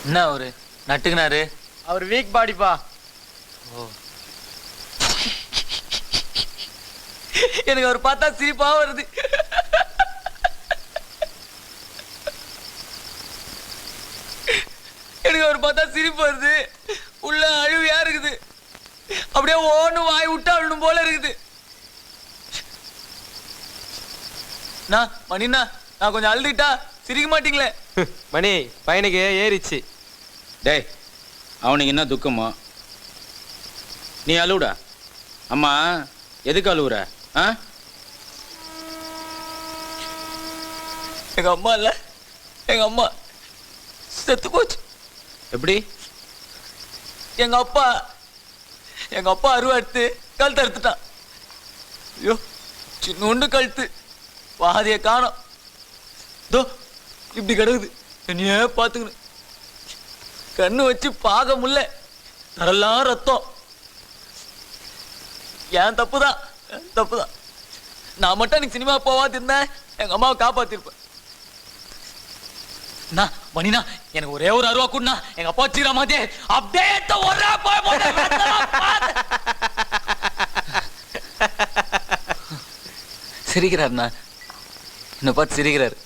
என்ன அவரு நட்டுக்குனாரு? அவர் வீக் பாடிப்பா. ஓ, எனக்கு அவர் பார்த்தா சிரிப்பா வருது. எனக்கு அவர் பார்த்தா சிரிப்பு வருது. உள்ள அழுவியா இருக்குது. அப்படியே ஓன்னு வாய் விட்டு அழுணும் போல இருக்குது. மணிண்ணா, நான் கொஞ்சம் அழுதுட்டா சிரிக்க மாட்டீங்களே? மணி பையனுக்கு ஏறிச்சு. டேய், அவனுக்கு என்ன துக்கமோ? நீ அழுவுடா. அம்மா எதுக்கு அழுவுற? ஆ, எங்க அம்மா இல்ல, எங்க அம்மா செத்து போச்சு. எப்படி? எங்க அப்பா அருவா எடுத்து கழுத்து அறுத்துட்டான். ஐயோ, சின்னொண்டு கழுத்து, பாதிய காணோம். தோ இப்படி கிடக்குது. என்னையே பார்த்துக்கணும். கண்ணு வச்சு பார்க்க முடியல. தரெல்லாம் ரத்தம். ஏன் தப்புதான், தப்புதான். நான் மட்டும் எனக்கு சினிமா போவாது இருந்தேன், எங்க அம்மாவை காப்பாத்திருப்பேன். மணினா, எனக்கு ஒரே ஒரு அருவா கூடனா எங்க அப்பா சீரா மாதிரி அப்படியே ஒரே போய் சிரிக்கிறாருண்ணா, என்னை பார்த்து சிரிக்கிறாரு.